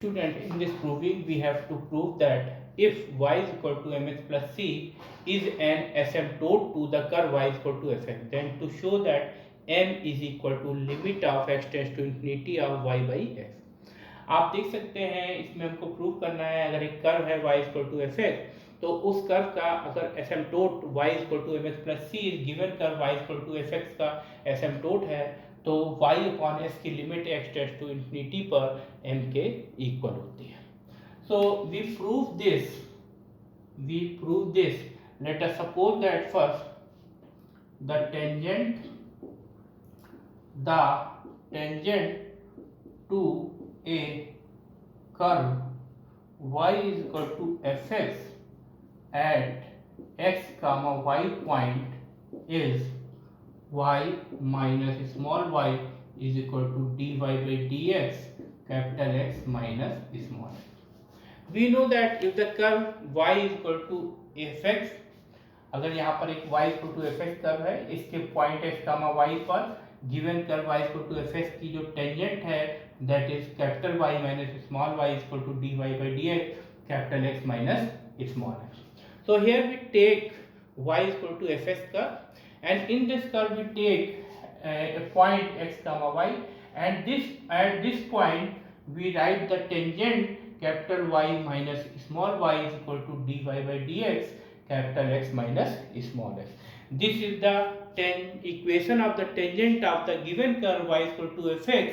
Student, in this proving we have to prove that if y is equal to mx plus c is an asymptote to the curve y is equal to fx, then to show that m is equal to limit of x tends to infinity of y by x। आप देख सकते हैं इसमें हमको prove करना है अगर एक कर्व है y equal to F X तो उस कर्व का अगर asymptote y equal to M X plus C is given curve y equal to F X का एसिम्पटोट है तो y अपॉन एस की limit x tends to infinity पर m के इक्वल होती है। So we prove this let us suppose that first the tangent to a curve y is equal to fx at x comma y point is y minus small y is equal to dy by dx capital X minus small x। We know that if the curve y is equal to fx, अगर यहाँ पर एक y equal to F x curve है इसके point x comma y पर given curve y equal to F X की जो tangent है that is capital Y minus small y equal to dy by dx capital X minus small x। So here we take y equal to F x curve and in this curve we take a point x comma y and at this point we write the tangent capital Y minus small y is equal to dy by dx capital X minus small x। This is the equation of the tangent of the given curve y is equal to fx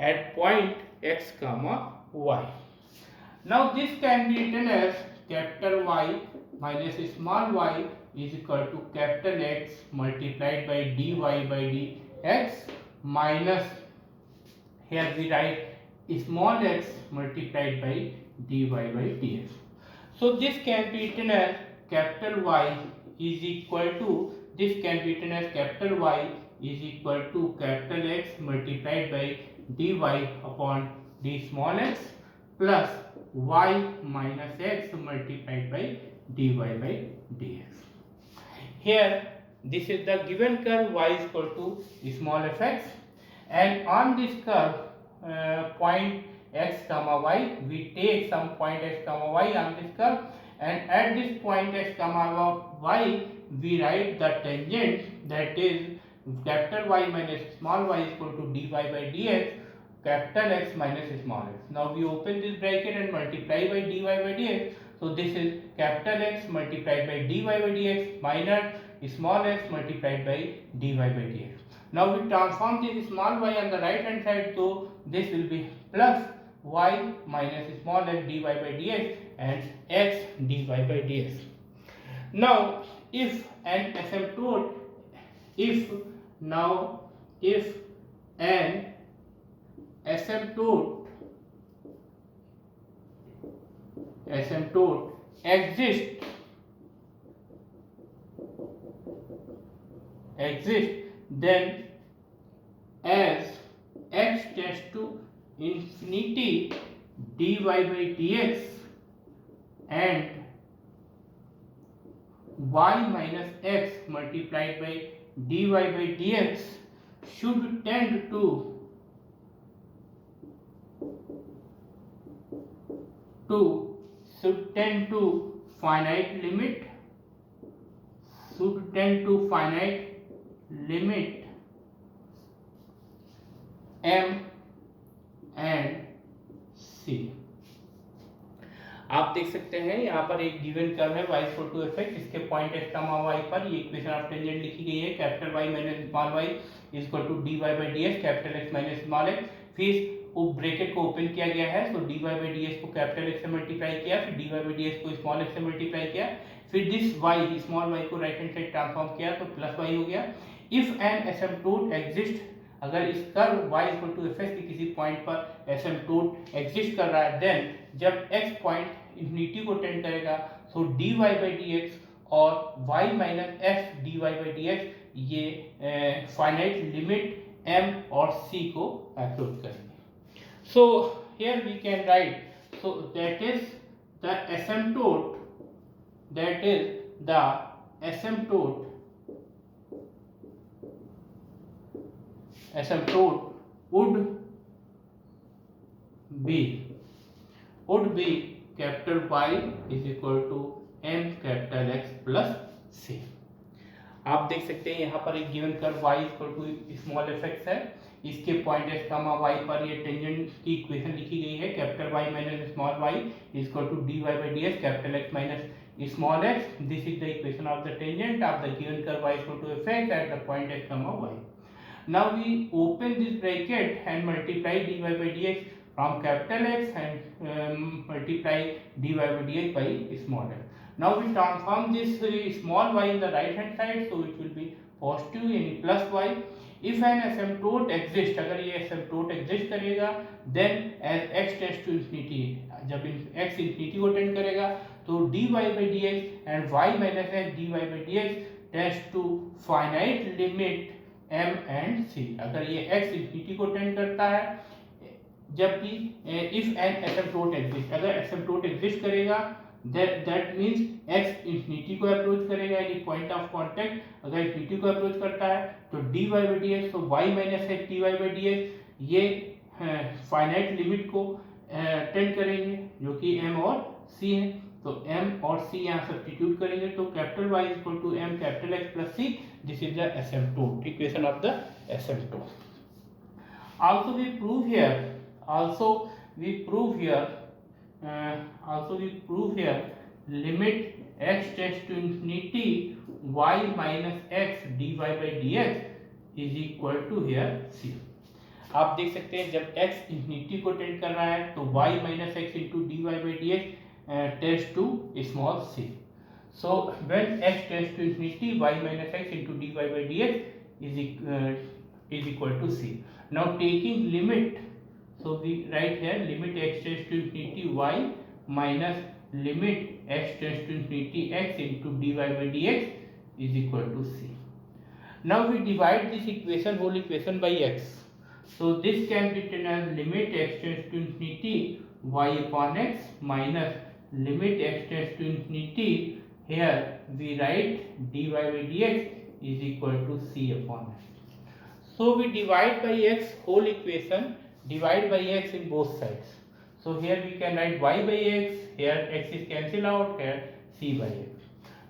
at point x comma y। Now this can be written as capital Y minus small y is equal to capital X multiplied by dy by dx minus here we write small x multiplied by dy by dx। So this can be written as capital Y is equal to this can be written as capital Y is equal to capital X multiplied by dy upon d small x plus y minus x multiplied by dy by dx। Here this is the given curve y is equal to small fx and on this curve point x comma y we take some point x comma y on this curve and at this point x comma y we write the tangent that is capital Y minus small y is equal to dy by dx capital X minus small x। Now we open this bracket and multiply by dy by dx, so this is capital X multiplied by dy by dx minus small x multiplied by dy by dx। Now we transform this small y on the right hand side, so this will be plus y minus small x dy by dx and x dy by dx। Now if an asymptote if an asymptote exists then as x tends to infinity dy by dx and y minus x multiplied by dy by dx should tend to finite limit m and c। आप देख सकते हैं यहाँ पर एक given curve है y equal to F X, इसके point x comma y पर ये इक्वेशन ऑफ टेंजेंट लिखी गई है capital Y minus small y is equal to dy by dx capital X minus small x। फिर वो ब्रैकेट को ओपन किया गया है तो dy by dx को कैपिटल X से मल्टीप्लाई किया, फिर dy by dx को स्मॉल x से मल्टीप्लाई किया, फिर दिस y स्मॉल y को राइट हैंड साइड ट्रांसफॉर्म किया तो प्लस y हो गया। इफ एन एसिम्पटोट एग्जिस्ट, अगर इस curve y equal to F X के किसी पॉइंट पर एसिम्पटोट एग्जिस्ट कर रहा है देन जब x पॉइंट इन्फिनिटी को टेंड करेगा तो dy by dx और y minus x dy by dx ये फाइनाइट लिमिट m और c को अप्रोच करेंगे। So here we can write, so that is the asymptote would be would be capital Y is equal to m capital X plus C। आप देख सकते हैं यहाँ पर एक given curve y equal to small F X है, इसके point x comma y पर ये टेंजेंट की इक्वेशन लिखी गई है, capital Y minus small y equal to dy by dx capital X minus small x। This is the equation of the tangent of the given curve y equal to F X at the point x comma y। Now we open this bracket and multiply dy by dx from capital X and multiply dy by dx by small x. Now we transform this small y in the right hand side, so it will be positive यानी plus y. If an asymptote exists, अगर ये asymptote exist करेगा, then as x tends to infinity, जब x infinity को tend करेगा, तो dy by dx and y minus x dy by dx tends to finite limit m and c। अगर ये x infinity को टेंड करता है, जबकि if an asymptote exist, अगर asymptote exist करेगा that means x infinity को अप्रोच करेगा, यानी पॉइंट ऑफ कांटेक्ट अगर infinity को अप्रोच करता है तो dy by dx, तो y minus x dy by dx ये फाइनाइट लिमिट को टेंड करेंगे जो कि m और c है, तो m और c यहाँ सब्स्टिट्यूट करेंगे, तो capital Y equal to m capital X plus c। This is the asymptote, equation of the asymptote. Also we prove here limit x tends to infinity y minus x dy by dx is equal to here c। आप देख सकते हैं जब x infinity को tend कर रहा है तो y minus X into D Y by D X tends to small c। So when x tends to infinity, y minus x into dy by dx is equal to c. Now taking limit, so we write here limit x tends to infinity y minus limit x tends to infinity x into dy by dx is equal to c. Now we divide this equation, whole equation by x. So this can be written as limit x tends to infinity y upon x minus limit x tends to infinity, here we write dy by dx is equal to c upon x. So we divide by x whole equation, divide by x in both sides. So here we can write y by x, here x is cancelled out, here c by x.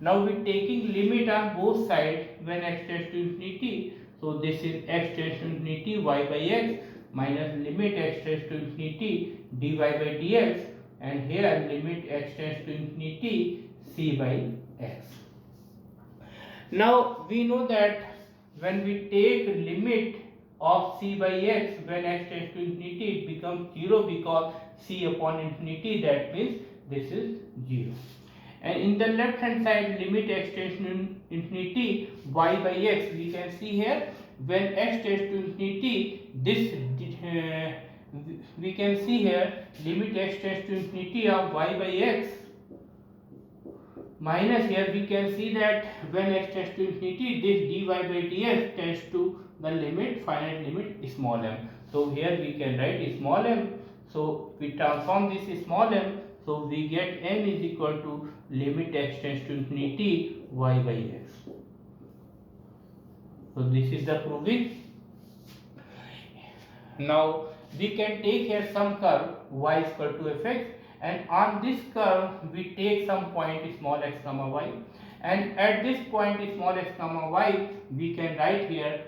Now we taking limit on both sides when x tends to infinity. So this is x tends to infinity y by x minus limit x tends to infinity dy by dx, and here limit x tends to infinity c by x. Now we know that when we take limit of c by x when x tends to infinity, it becomes 0 because c upon infinity, that means this is 0. And in the left hand side limit x tends to infinity y by x, we can see here when x tends to infinity, this we can see here limit x tends to infinity of y by x minus, here we can see that when x tends to infinity, this dy by dx tends to the limit finite limit small m. So here we can write small m, so we transform this small m, so we get m is equal to limit x tends to infinity y by x. So this is the proving. Now we can take here some curve y is equal to fx, and on this curve we take some point small x comma y, and at this point small x comma y we can write here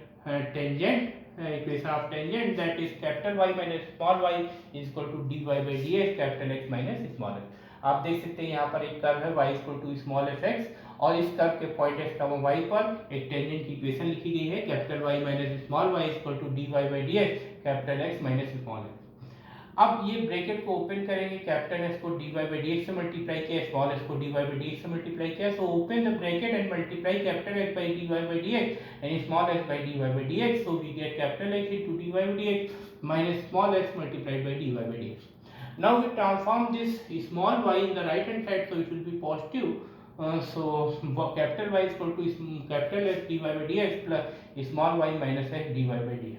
tangent, equation of tangent, that is capital Y minus small y is equal to dy by dx capital X minus small x. आप देख सकते हैं यहाँ पर एक curve है y equal to small F X, और इस कर्व के पॉइंट x कमा y पर एक टेंजेंट की इक्वेशन लिखी गई है capital Y minus small y equal to dy by dx capital X minus small x। अब ये ब्रैकेट को ओपन करेंगे, कैपिटल S को dy by dx से मल्टीप्लाई किया, स्मॉल s को dy by dx से मल्टीप्लाई किया, so open the bracket and multiply capital X by dy by dx and small s by dy by dx, so we get capital X into dy by dx minus small x multiplied by dy by dx. Now we transform this small y in the right hand side, so it will be positive. So capital Y is equal to capital S dy by dx plus small y minus x dy by dx.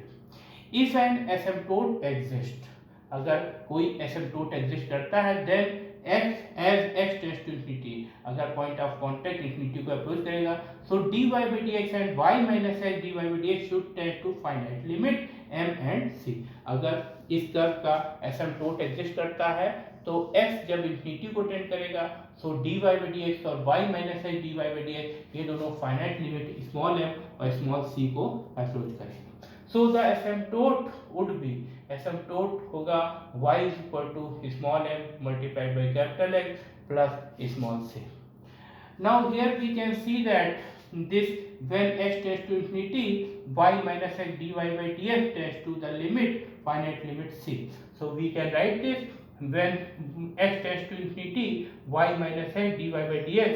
If an asymptote exists, अगर कोई asymptote exist करता है, then x as x tends to infinity, अगर point of contact infinity को approach करेगा, so dy by dx and y minus x dy by dx should tend to finite limit m and c। अगर इस curve का asymptote exist करता है तो x जब इन्फिनिटी को टेंड करेगा so dy by D X और y minus H D by D X ये दोनों फाइनाइट लिमिट स्मॉल m और स्मॉल c को अप्रोच करेंगे। So the asymptote would be, asymptote होगा y is equal to small m multiplied by capital X plus small c। Now here we can see that this when x tends to infinity, y minus x dy by dx tends to the limit finite limit c. So we can write this when x tends to infinity, y minus x dy by dx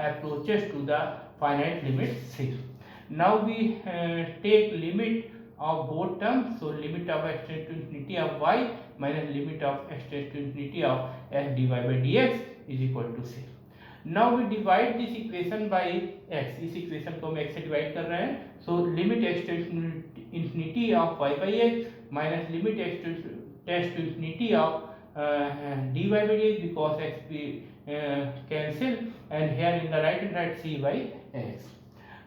approaches to the finite limit c. Now we take limit of both terms. So limit of x tends to infinity of y minus limit of x tends to infinity of x dy by dx is equal to c. Now we divide this equation by x, इस equation को हम x से divide कर रहे हैं, so limit x tends to infinity of y by x minus limit x tends to infinity of dy by dx because x be cancel and here in the right hand side c by x.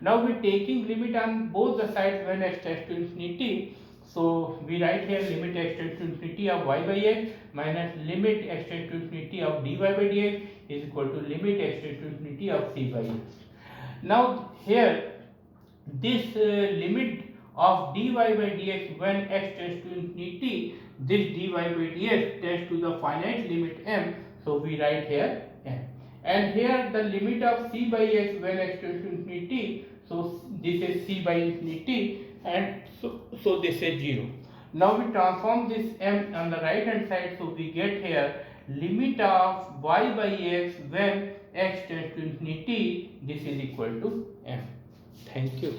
Now we taking limit on both the sides when x tends to infinity, so we write here limit x tends to infinity of y by x minus limit x tends to infinity of dy by dx is equal to limit x tends to infinity of c by x. Now here this limit of dy by dx when x tends to infinity, this dy by dx tends to the finite limit m, so we write here m. And here the limit of c by x when x tends to infinity, so this is c by infinity and so this is 0. Now we transform this m on the right hand side, so we get here limit of y by x when x tends to infinity, this is equal to m. Thank you.